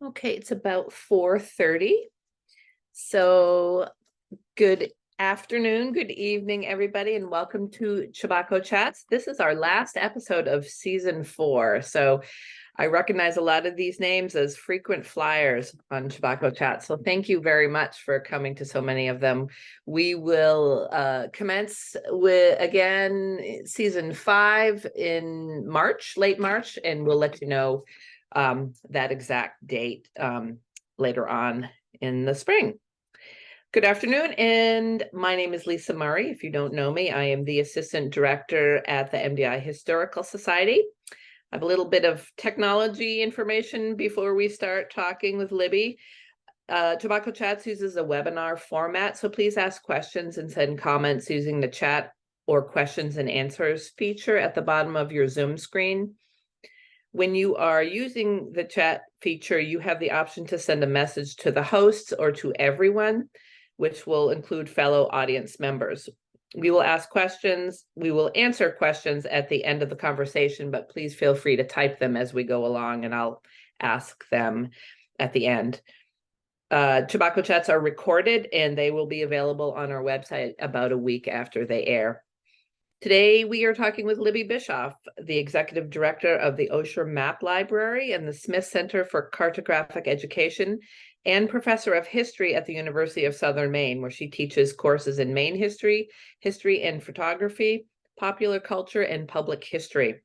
Okay, it's about 4:30. So good afternoon, good evening, everybody, and welcome to Chebacco Chats. This is our last episode of season 4. So I recognize a lot of these names as frequent flyers on Chebacco Chats. So thank you very much for coming to so many of them. We will commence with, again, season 5 in March, late March, and we'll let you know that exact date later on in the spring. Good afternoon, and my name is Lisa Murray. If you don't know me, I am the Assistant Director at the MDI Historical Society. I have a little bit of technology information before we start talking with Libby. Chebacco Chats uses a webinar format, so please ask questions and send comments using the chat or questions and answers feature at the bottom of your Zoom screen. When you are using the chat feature, you have the option to send a message to the hosts or to everyone, which will include fellow audience members. We will ask questions. We will answer questions at the end of the conversation, but please feel free to type them as we go along and I'll ask them at the end. Chebacco Chats are recorded and they will be available on our website about a week after they air. Today, we are talking with Libby Bischof, the Executive Director of the Osher Map Library and the Smith Center for Cartographic Education, and Professor of History at the University of Southern Maine, where she teaches courses in Maine history, history and photography, popular culture, and public history.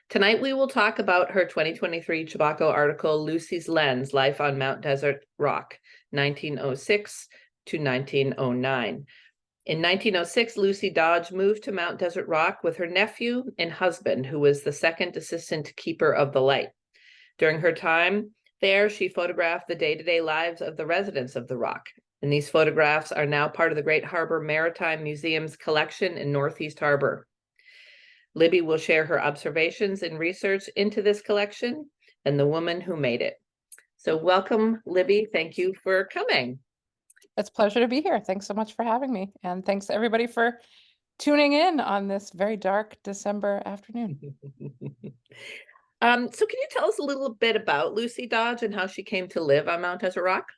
Tonight, we will talk about her 2023 Chebacco article, Lucy's Lens, Life on Mount Desert Rock, 1906 to 1909. In 1906, Lucy Dodge moved to Mount Desert Rock with her nephew and husband, who was the second assistant keeper of the light. During her time there, she photographed the day-to-day lives of the residents of the rock. And these photographs are now part of the Great Harbor Maritime Museum's collection in Northeast Harbor. Libby will share her observations and research into this collection and the woman who made it. So welcome, Libby. Thank you for coming. It's a pleasure to be here. Thanks so much for having me. And thanks everybody for tuning in on this very dark December afternoon. So can you tell us a little bit about Lucy Dodge and how she came to live on Mount Desert Rock?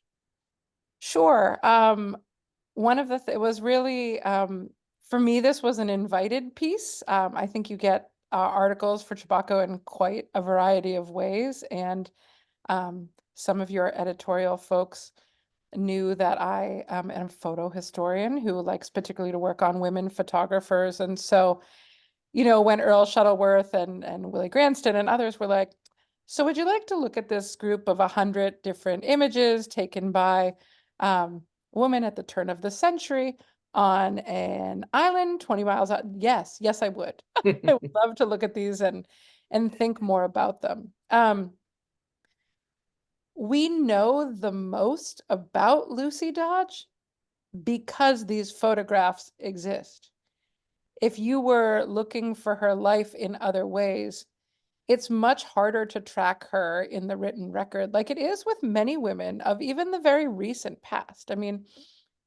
Sure. One of the it was really for me, this was an invited piece. I think you get articles for Chebacco in quite a variety of ways, and some of your editorial folks knew that I am a photo historian who likes particularly to work on women photographers. And so, you know, when Earl Shuttleworth and Willie Granston and others were like, so would you like to look at this group of 100 different images taken by women at the turn of the century on an island 20 miles out? Yes, I would. I would love to look at these and think more about them. We know the most about Lucy Dodge because these photographs exist. If you were looking for her life in other ways, it's much harder to track her in the written record, like it is with many women of even the very recent past. I mean,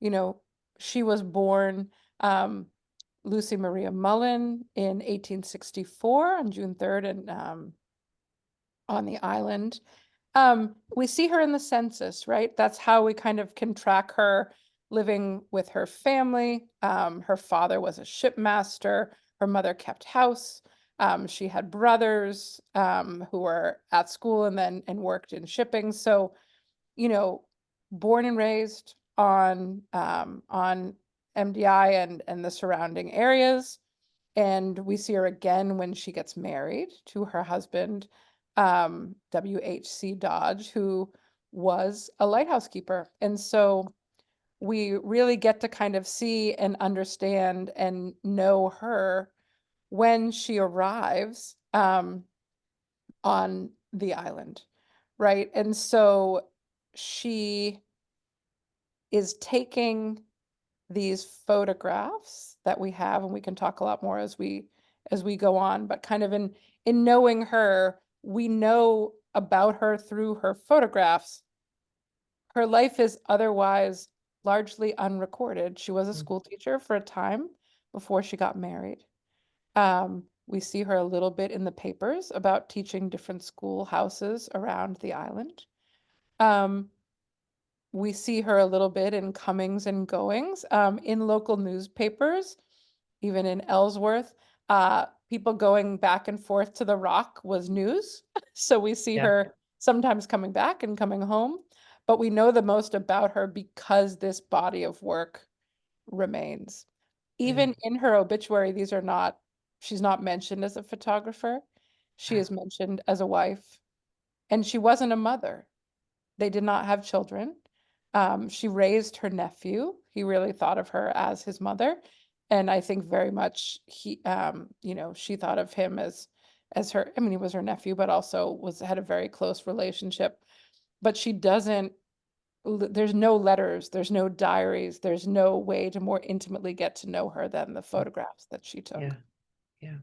you know, she was born Lucy Maria Mullen in 1864 on June 3rd and on the island. We see her in the census, right? That's how we kind of can track her living with her family. Her father was a shipmaster. Her mother kept house. She had brothers who were at school and worked in shipping. So, you know, born and raised on MDI and the surrounding areas. And we see her again when she gets married to her husband, W.H.C. Dodge, who was a lighthouse keeper. And so we really get to kind of see and understand and know her when she arrives on the island, right? And so she is taking these photographs that we have, and we can talk a lot more as we go on, but kind of in knowing her, we know about her through her photographs. Her life is otherwise largely unrecorded. She was a school teacher for a time before she got married. We see her a little bit in the papers about teaching different schoolhouses around the island. Um, we see her a little bit in comings and goings in local newspapers, even in Ellsworth. People going back and forth to the Rock was news. So we see Yeah. her sometimes coming back and coming home, but we know the most about her because this body of work remains. Yeah. Even in her obituary, she's not mentioned as a photographer. She is mentioned as a wife, and she wasn't a mother. They did not have children. She raised her nephew. He really thought of her as his mother. And I think very much she thought of him as her, I mean, he was her nephew, but also had a very close relationship. But she doesn't, there's no letters, there's no diaries, there's no way to more intimately get to know her than the photographs that she Yeah. took. Yeah.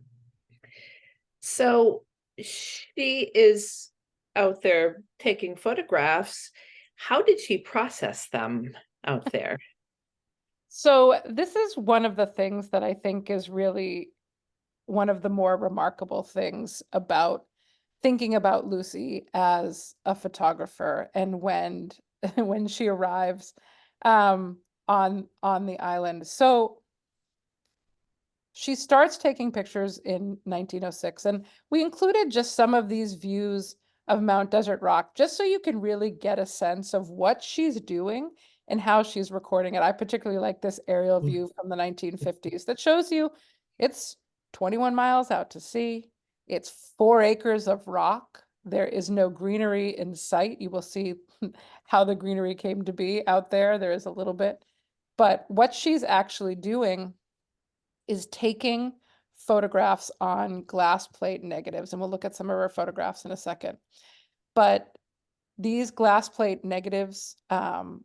So she is out there taking photographs. How did she process them out there? So this is one of the things that I think is really one of the more remarkable things about thinking about Lucy as a photographer and when when she arrives on the island. So she starts taking pictures in 1906, and we included just some of these views of Mount Desert Rock just so you can really get a sense of what she's doing and how she's recording it. I particularly like this aerial view from the 1950s that shows you it's 21 miles out to sea. It's 4 acres of rock. There is no greenery in sight. You will see how the greenery came to be out there. There is a little bit. But what she's actually doing is taking photographs on glass plate negatives, and we'll look at some of her photographs in a second. But these glass plate negatives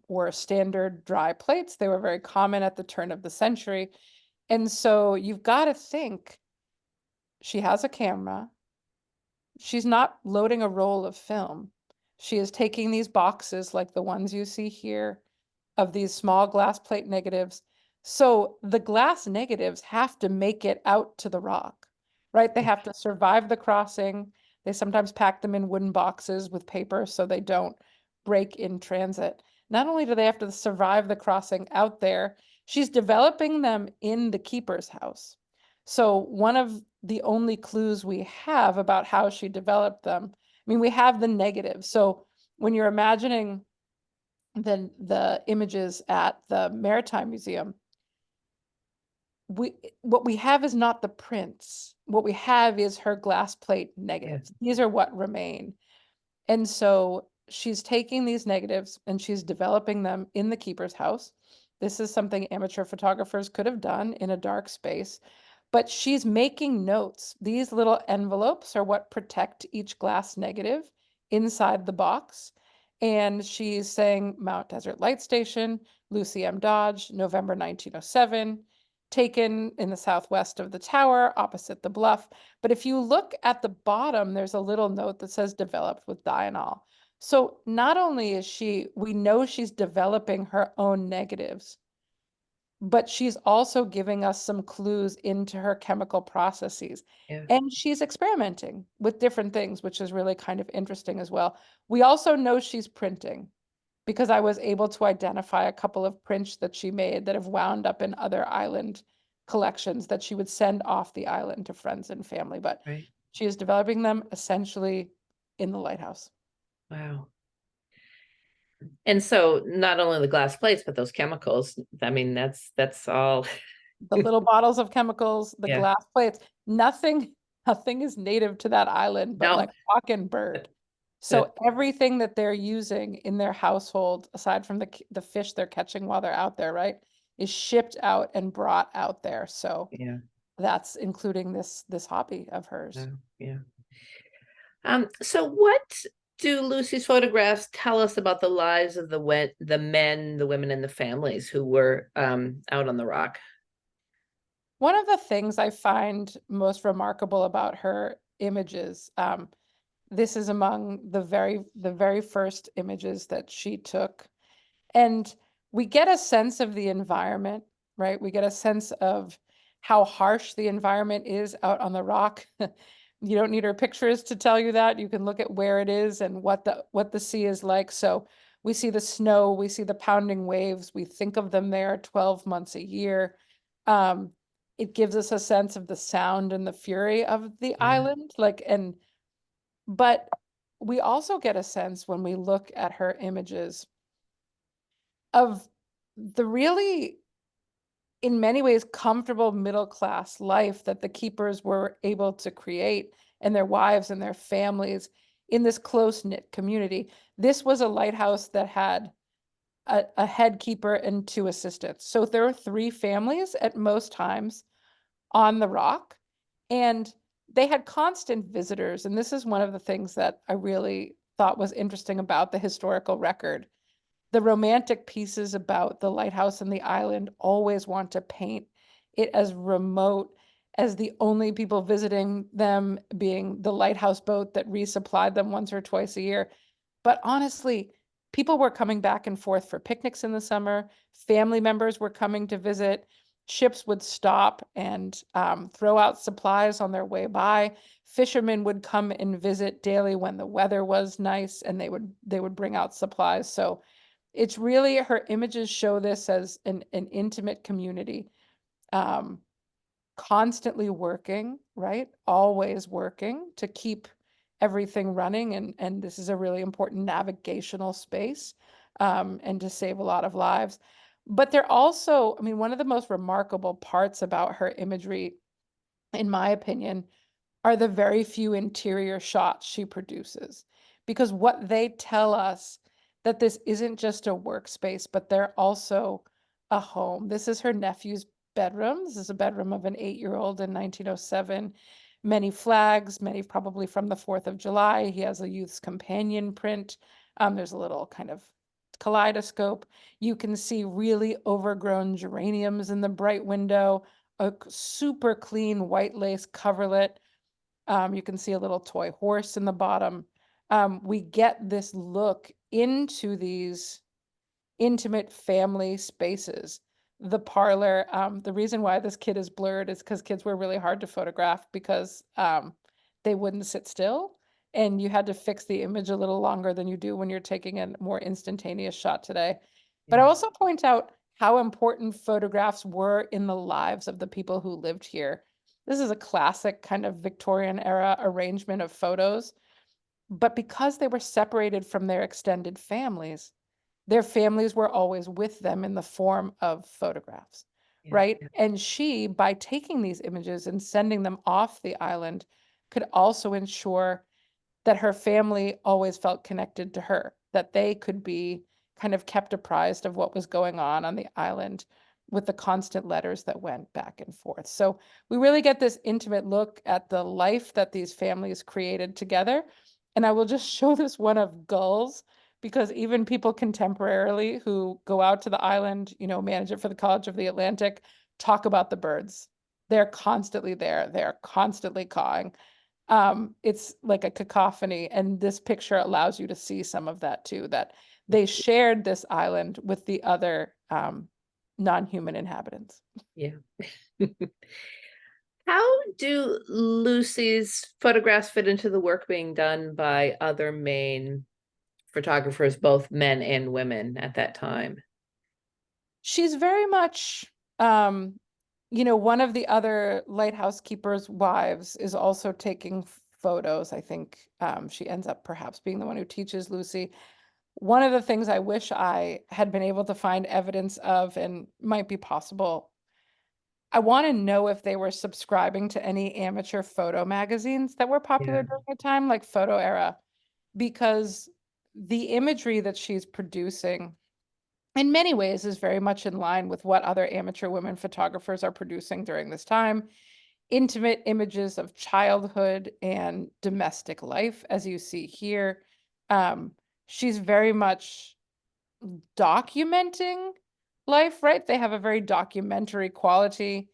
were standard dry plates. They were very common at the turn of the century. And so you've got to think she has a camera. She's not loading a roll of film. She is taking these boxes like the ones you see here of these small glass plate negatives. So the glass negatives have to make it out to the rock, right? They have to survive the crossing. They sometimes pack them in wooden boxes with paper so they don't break in transit. Not only do they have to survive the crossing out there, she's developing them in the keeper's house. So one of the only clues we have about how she developed them, I mean, we have the negatives. So when you're imagining the images at the Maritime Museum, what we have is not the prints. What we have is her glass plate negatives. These are what remain. And so she's taking these negatives and she's developing them in the keeper's house. This is something amateur photographers could have done in a dark space, but she's making notes. These little envelopes are what protect each glass negative inside the box. And she's saying Mount Desert Light Station, Lucy M. Dodge, November 1907, taken in the southwest of the tower, opposite the bluff. But if you look at the bottom, there's a little note that says developed with dianol. So not only we know she's developing her own negatives, but she's also giving us some clues into her chemical processes. Yeah. And she's experimenting with different things, which is really kind of interesting as well. We also know she's printing because I was able to identify a couple of prints that she made that have wound up in other island collections that she would send off the island to friends and family. But Right. she is developing them essentially in the lighthouse. Wow. And so not only the glass plates, but those chemicals. I mean, that's all. The little bottles of chemicals, the Yeah. glass plates, nothing, nothing is native to that island but No, like rock and bird. that, So everything that they're using in their household, aside from the fish they're catching while they're out there, right, is shipped out and brought out there. So yeah. that's including this hobby of hers. Yeah. So what do Lucy's photographs tell us about the lives of the men, the women, and the families who were out on the rock? One of the things I find most remarkable about her images, this is among the very first images that she took. And we get a sense of the environment, right? We get a sense of how harsh the environment is out on the rock. You don't need her pictures to tell you that. You can look at where it is and what the sea is like. So we see the snow, we see the pounding waves, we think of them there 12 months a year. It gives us a sense of the sound and the fury of the Yeah. island. But we also get a sense when we look at her images of the really, in many ways, comfortable middle class life that the keepers were able to create, and their wives and their families in this close-knit community. This was a lighthouse that had a head keeper and 2 assistants. So there were 3 families at most times on the rock, and they had constant visitors. And this is one of the things that I really thought was interesting about the historical record. The romantic pieces about the lighthouse and the island always want to paint it as remote as the only people visiting them being the lighthouse boat that resupplied them once or twice a year. But honestly, people were coming back and forth for picnics in the summer. Family members were coming to visit. Ships would stop and throw out supplies on their way by. Fishermen would come and visit daily when the weather was nice, and they would bring out supplies. So it's really, her images show this as an intimate community, um, constantly working, right? Always working to keep everything running. And this is a really important navigational space, and to save a lot of lives. But they're also, I mean, one of the most remarkable parts about her imagery, in my opinion, are the very few interior shots she produces. Because what they tell us, that this isn't just a workspace, but they're also a home. This is her nephew's bedroom. This is a bedroom of an 8-year-old in 1907. Many flags, many probably from the 4th of July. He has a youth's companion print. There's a little kind of kaleidoscope. You can see really overgrown geraniums in the bright window, a super clean white lace coverlet. You can see a little toy horse in the bottom. We get this look into these intimate family spaces. The parlor, the reason why this kid is blurred is because kids were really hard to photograph because they wouldn't sit still. And you had to fix the image a little longer than you do when you're taking a more instantaneous shot today. But I Yeah. also point out how important photographs were in the lives of the people who lived here. This is a classic kind of Victorian era arrangement of photos. But because they were separated from their families were always with them in the form of photographs, Yeah. right? And she, by taking these images and sending them off the island, could also ensure that her family always felt connected to her, that they could be kind of kept apprised of what was going on the island with the constant letters that went back and forth. So we really get this intimate look at the life that these families created together. And I will just show this one of gulls, because even people contemporarily who go out to the island, manage it for the College of the Atlantic, talk about the birds. They're constantly there. They're constantly cawing. It's like a cacophony, and this picture allows you to see some of that too, that they shared this island with the other non-human inhabitants. Yeah. How do Lucy's photographs fit into the work being done by other main photographers, both men and women at that time? She's very much, one of the other lighthouse keepers' wives is also taking photos. I think she ends up perhaps being the one who teaches Lucy. One of the things I wish I had been able to find evidence of, and might be possible, I want to know if they were subscribing to any amateur photo magazines that were popular Yeah. during the time, like Photo Era, because the imagery that she's producing in many ways is very much in line with what other amateur women photographers are producing during this time. Intimate images of childhood and domestic life, as you see here. She's very much documenting life, right? They have a very documentary quality.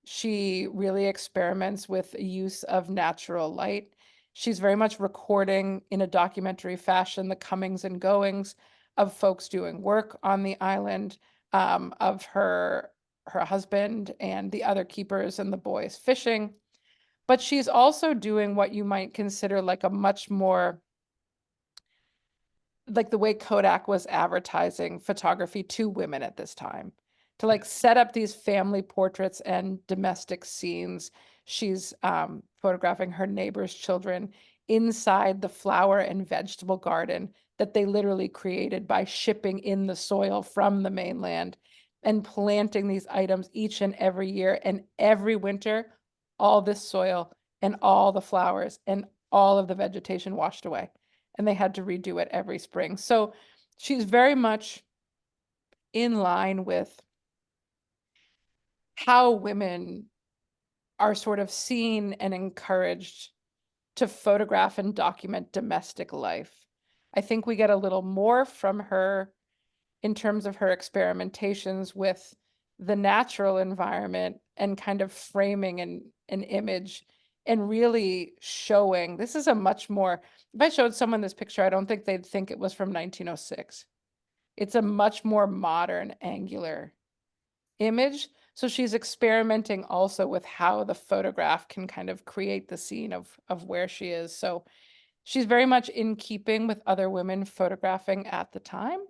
She really experiments with use of natural light. She's very much recording in a documentary fashion the comings and goings of folks doing work on the island, of her her husband and the other keepers and the boys fishing. But she's also doing what you might consider like a much more, like the way Kodak was advertising photography to women at this time, to like set up these family portraits and domestic scenes. She's photographing her neighbor's children inside the flower and vegetable garden that they literally created by shipping in the soil from the mainland and planting these items each and every year. And every winter, all this soil and all the flowers and all of the vegetation washed away, and they had to redo it every spring. So she's very much in line with how women are sort of seen and encouraged to photograph and document domestic life. I think we get a little more from her in terms of her experimentations with the natural environment and kind of framing an image and really showing this is a much more, if I showed someone this picture, I don't think they'd think it was from 1906. It's a much more modern, angular image. So she's experimenting also with how the photograph can kind of create the scene of where she is. So she's very much in keeping with other women photographing at the time,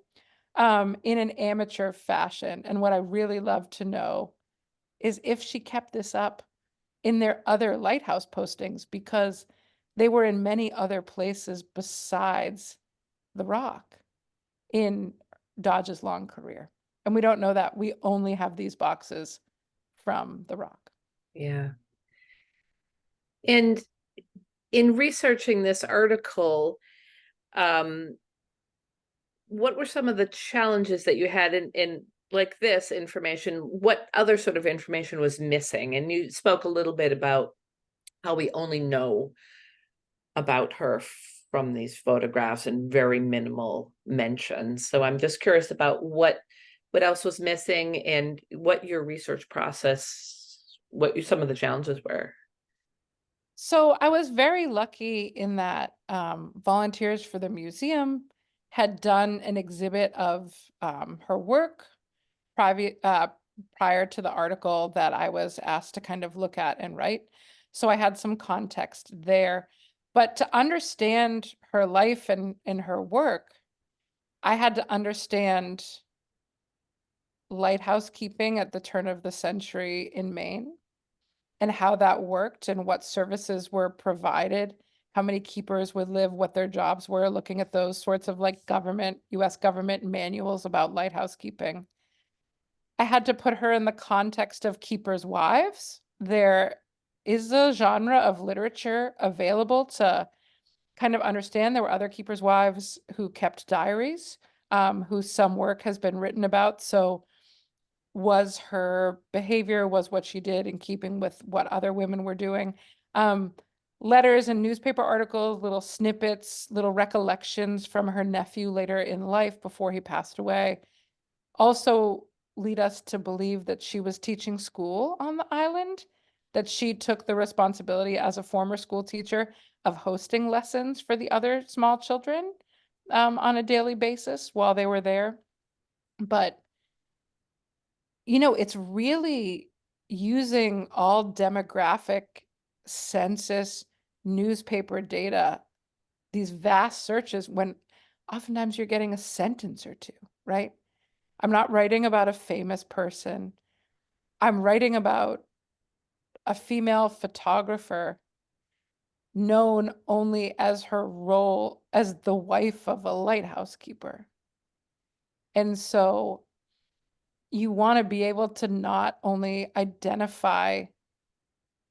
in an amateur fashion. And what I really love to know is if she kept this up in their other lighthouse postings, because they were in many other places besides the Rock in Dodge's long career. And we don't know that. We only have these boxes from the Rock. Yeah. And in researching this article, what were some of the challenges that you had in like this information? What other sort of information was missing? And you spoke a little bit about how we only know about her from these photographs and very minimal mentions. So I'm just curious about what else was missing and what your research process, some of the challenges were. So I was very lucky in that volunteers for the museum had done an exhibit of her work prior to the article that I was asked to kind of look at and write. So I had some context there. But to understand her life and her work, I had to understand lighthouse keeping at the turn of the century in Maine and how that worked and what services were provided, how many keepers would live, what their jobs were, looking at those sorts of like US government manuals about lighthouse keeping. I had to put her in the context of keepers' wives. There is a genre of literature available to kind of understand. There were other keepers' wives who kept diaries, whose some work has been written about. So was her behavior, was what she did in keeping with what other women were doing. Letters and newspaper articles, little snippets, little recollections from her nephew later in life before he passed away, also lead us to believe that she was teaching school on the island, that she took the responsibility as a former school teacher of hosting lessons for the other small children on a daily basis while they were there. But it's really using all demographic, census, newspaper data, these vast searches, when oftentimes you're getting a sentence or two, right? I'm not writing about a famous person. I'm writing about a female photographer known only as her role as the wife of a lighthouse keeper. And so you want to be able to not only identify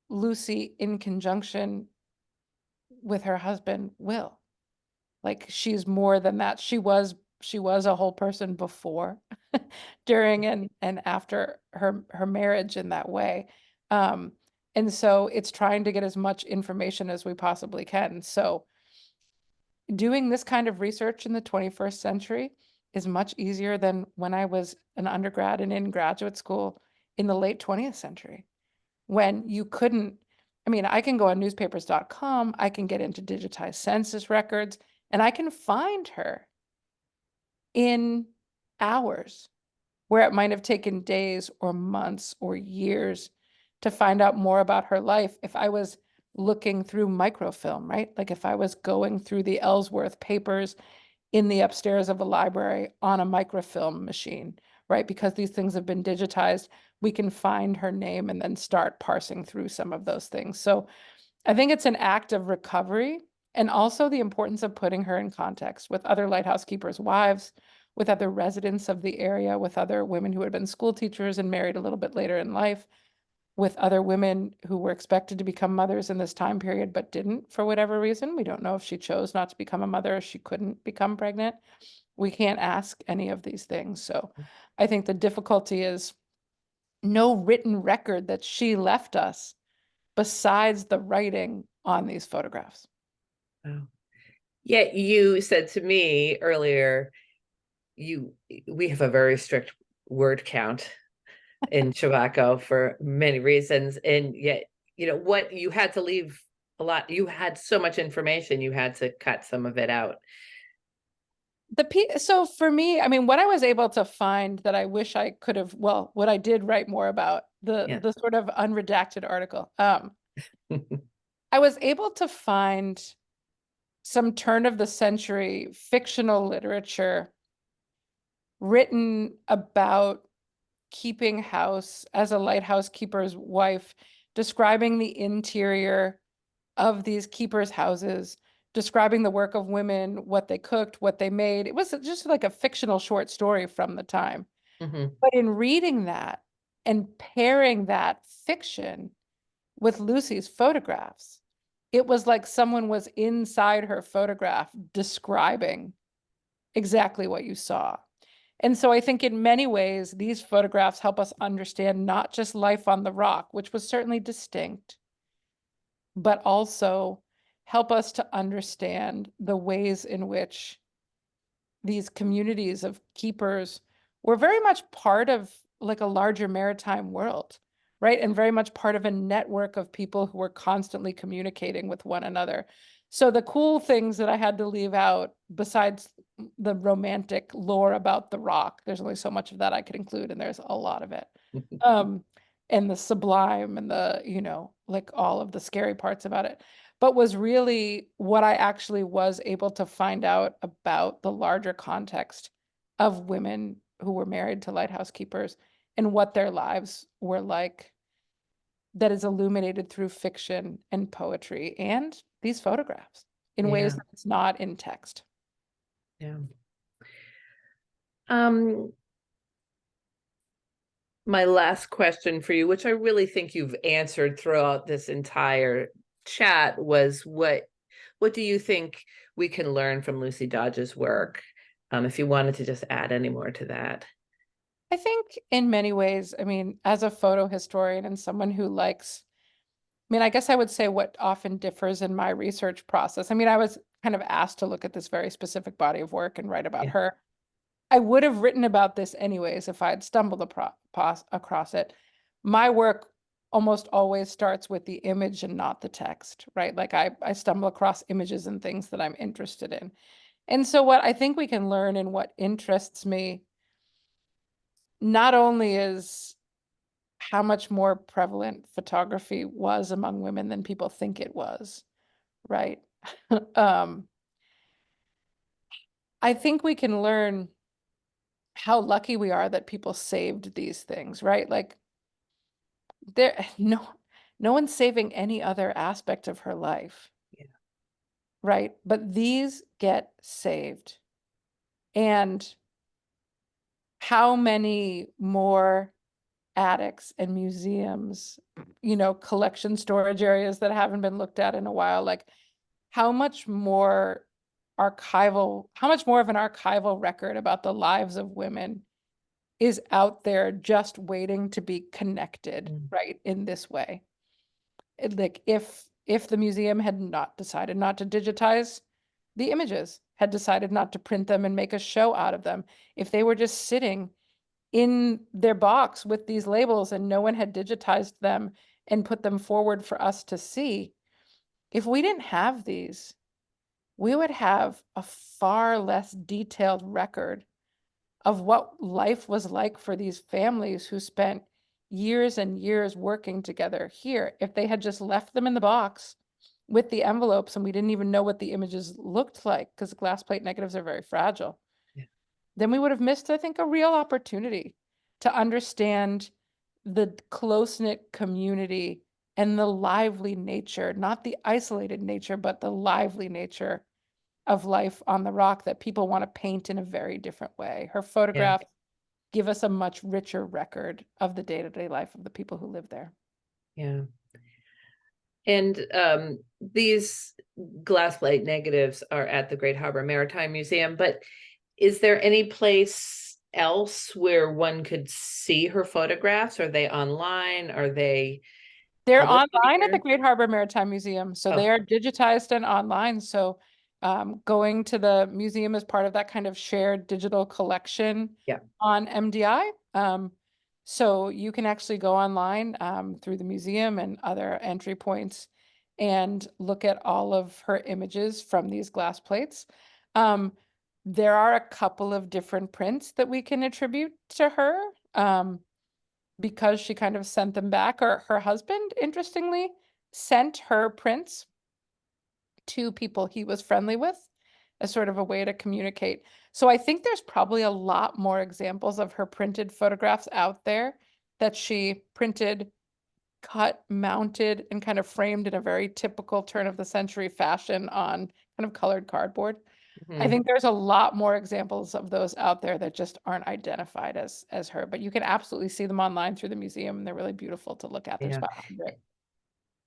Lucy in conjunction with her husband, Will. Like she's more than that. She was a whole person before, during and after her marriage in that way. And so it's trying to get as much information as we possibly can. So doing this kind of research in the 21st century is much easier than when I was an undergrad and in graduate school in the late 20th century, when you couldn't, I mean, I can go on newspapers.com, I can get into digitized census records, and I can find her in hours where it might have taken days or months or years to find out more about her life if I was looking through microfilm, right? Like if I was going through the Ellsworth papers in the upstairs of a library on a microfilm machine, right? Because these things have been digitized, we can find her name and then start parsing through some of those things. So I think it's an act of recovery, and also the importance of putting her in context with other lighthouse keepers' wives, with other residents of the area, with other women who had been school teachers and married a little bit later in life, with other women who were expected to become mothers in this time period but didn't for whatever reason. We don't know if she chose not to become a mother or she couldn't become pregnant. We can't ask any of these things. So I think the difficulty is no written record that she left us besides the writing on these photographs. Wow. Yet you said to me earlier, we have a very strict word count in Chebacco for many reasons. And yet, what you had to leave a lot, you had so much information, you had to cut some of it out. So for me, I mean, what I was able to find that I wish I could have, well, what I did write more about, Yeah. the sort of unredacted article, I was able to find some turn of the century fictional literature written about keeping house as a lighthouse keeper's wife, describing the interior of these keepers' houses, describing the work of women, what they cooked, what they made. It was just like a fictional short story from the time. Mhm. But in reading that and pairing that fiction with Lucy's photographs, it was like someone was inside her photograph describing exactly what you saw. And so I think in many ways, these photographs help us understand not just life on the rock, which was certainly distinct, but also help us to understand the ways in which these communities of keepers were very much part of like a larger maritime world, right? And very much part of a network of people who were constantly communicating with one another. So the cool things that I had to leave out, besides the romantic lore about the rock, there's only so much of that I could include, and there's a lot of it. Um, and the sublime and the, like all of the scary parts about it, but was really what I actually was able to find out about the larger context of women who were married to lighthouse keepers and what their lives were like, that is illuminated through fiction and poetry and these photographs in ways Yeah. that it's not in text. Yeah. Um, my last question for you, which I really think you've answered throughout this entire chat, was what do you think we can learn from Lucy Dodge's work? If you wanted to just add any more to that. I think in many ways, I mean, as a photo historian and someone who likes, I mean, I guess I would say what often differs in my research process. I mean, I was kind of asked to look at this very specific body of work and write about Yeah. her. I would have written about this anyways if I had stumbled across it. My work almost always starts with the image and not the text, right? Like I stumble across images and things that I'm interested in. And so what I think we can learn and what interests me not only is how much more prevalent photography was among women than people think it was, right? um, I think we can learn how lucky we are that people saved these things, right? Like there, no one's saving any other aspect of her life, Yeah. right? But these get saved. And how many more attics and museums, collection storage areas that haven't been looked at in a while, like how much more how much more of an archival record about the lives of women is out there just waiting to be connected, Mm. right, in this way. Like if the museum had not decided not to digitize the images, had decided not to print them and make a show out of them, if they were just sitting in their box with these labels and no one had digitized them and put them forward for us to see, if we didn't have these, we would have a far less detailed record of what life was like for these families who spent years and years working together here. If they had just left them in the box with the envelopes and we didn't even know what the images looked like, because glass plate negatives are very fragile, Yeah. then we would have missed, I think, a real opportunity to understand the close-knit community and the lively nature, not the isolated nature, but the lively nature of life on the rock that people want to paint in a very different way. Her Yeah. photographs give us a much richer record of the day-to-day life of the people who live there. Yeah. And these glass plate negatives are at the Great Harbor Maritime Museum, but is there any place else where one could see her photographs? Are they online? Are they They're published online at the anywhere? Great Harbor Maritime Museum, so they Oh, are digitized and online. So going to the museum is part of that kind of shared digital collection yeah. on MDI. So you can actually go online through the museum and other entry points and look at all of her images from these glass plates. There are a couple of different prints that we can attribute to her. Because she kind of sent them back, or her husband, interestingly, sent her prints to people he was friendly with as sort of a way to communicate. So I think there's probably a lot more examples of her printed photographs out there that she printed, cut, mounted, and kind of framed in a very typical turn of the century fashion on kind of colored cardboard. I Mhm. think there's a lot more examples of those out there that just aren't identified as her, but you can absolutely see them online through the museum, and they're really beautiful to look at. There's Yeah. about 100.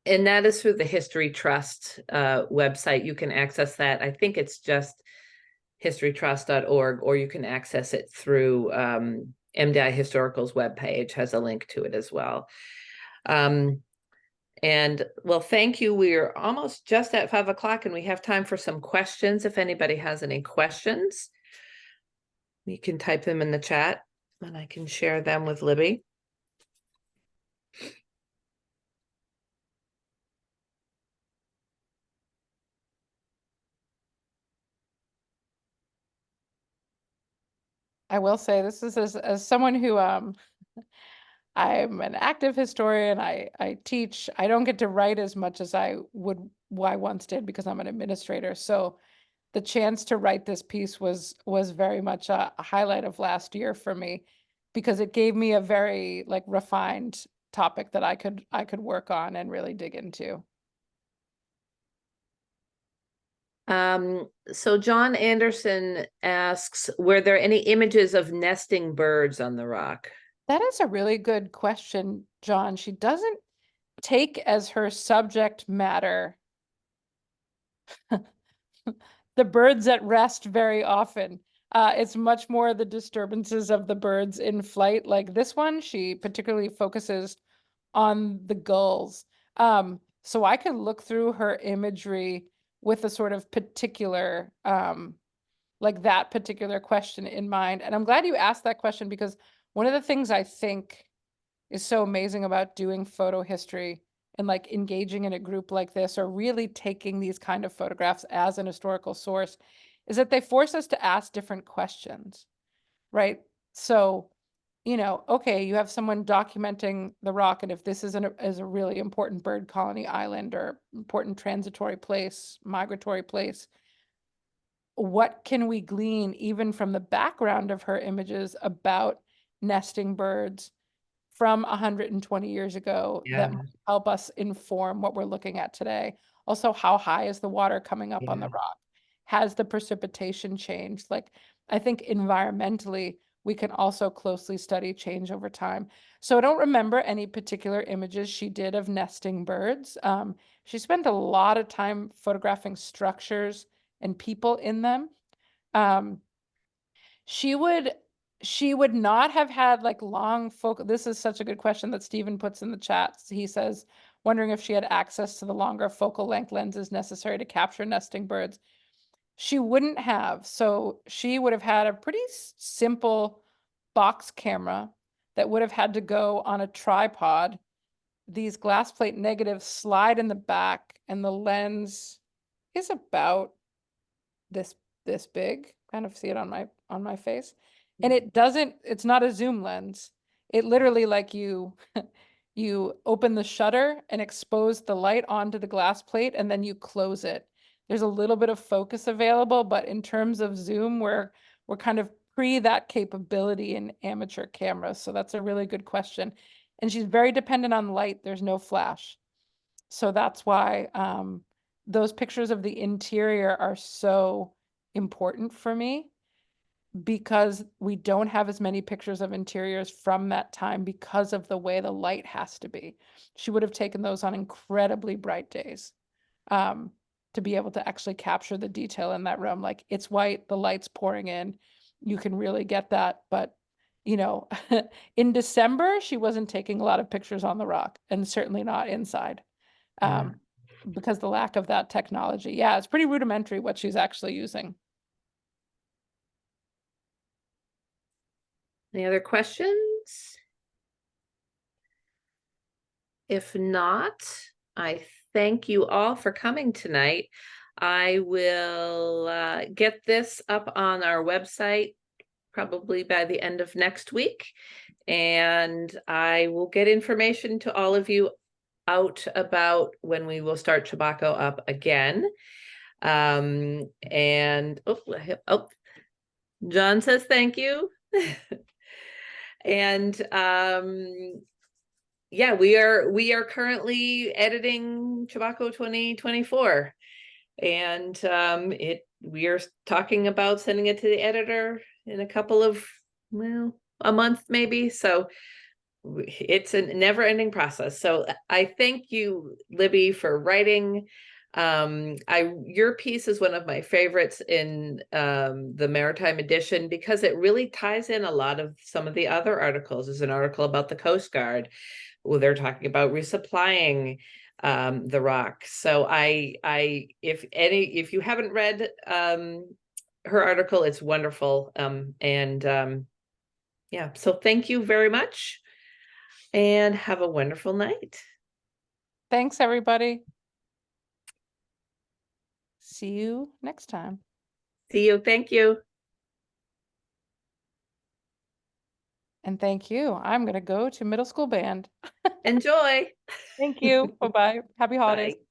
And that is through the History Trust website. You can access that. I think it's just historytrust.org, or you can access it through MDI Historical's webpage, has a link to it as well. And well, thank you. We're almost just at 5 o'clock and we have time for some questions. If anybody has any questions, you can type them in the chat and I can share them with Libby. I will say this is as someone who I'm an active historian. I teach. I don't get to write as much as I once did because I'm an administrator. So the chance to write this piece was very much a highlight of last year for me because it gave me a very like refined topic that I could work on and really dig into. So John Anderson asks, were there any images of nesting birds on the rock? That is a really good question, John. She doesn't take as her subject matter the birds at rest very often. It's much more the disturbances of the birds in flight. Like this one, she particularly focuses on the gulls. So I could look through her imagery with a sort of particular, like that particular question in mind. And I'm glad you asked that question because one of the things I think is so amazing about doing photo history and like engaging in a group like this or really taking these kind of photographs as an historical source is that they force us to ask different questions, right? So, okay, you have someone documenting the rock, and if this is a really important bird colony island or important transitory place, migratory place, what can we glean even from the background of her images about nesting birds from 120 years ago that Yeah, might help us inform what we're looking at today? Also, how high is the water coming up on the yeah, rock? Has the precipitation changed? Like, I think environmentally, we can also closely study change over time. So I don't remember any particular images she did of nesting birds. She spent a lot of time photographing structures and people in them. Um, she would she would not have had like long focal. This is such a good question that Stephen puts in the chat. He says, wondering if she had access to the longer focal length lenses necessary to capture nesting birds. She wouldn't have. So she would have had a pretty simple box camera that would have had to go on a tripod. These glass plate negatives slide in the back, and the lens is about this big. Kind of see it on my face. And it doesn't, it's not a zoom lens. It literally like you you open the shutter and expose the light onto the glass plate and then you close it. There's a little bit of focus available, but in terms of zoom, we're kind of pre that capability in amateur cameras. So that's a really good question. And she's very dependent on light. There's no flash. So that's why those pictures of the interior are so important for me, because we don't have as many pictures of interiors from that time because of the way the light has to be. She would have taken those on incredibly bright days to be able to actually capture the detail in that room. Like, it's white, the light's pouring in, you can really get that. But, you know, in December, she wasn't taking a lot of pictures on the rock, and certainly not inside. Yeah. Because the lack of that technology. Yeah, it's pretty rudimentary what she's actually using. Any other questions? If not, I thank you all for coming tonight. I will get this up on our website probably by the end of next week. And I will get information to all of you out about when we will start Chebacco up again. And oh, John says thank you. And yeah, we are currently editing Chebacco 2024. And we are talking about sending it to the editor in a couple of, well, a month maybe. So it's a never-ending process. So I thank you, Libby, for writing. Your piece is one of my favorites in the Maritime Edition, because it really ties in a lot of some of the other articles. There's an article about the Coast Guard, where they're talking about resupplying the rock. So if you haven't read her article, it's wonderful. Yeah, so thank you very much and have a wonderful night. Thanks, everybody. See you next time. See you. Thank you. And thank you. I'm going to go to middle school band. Enjoy. Thank you. Bye-bye. Happy holidays. Bye.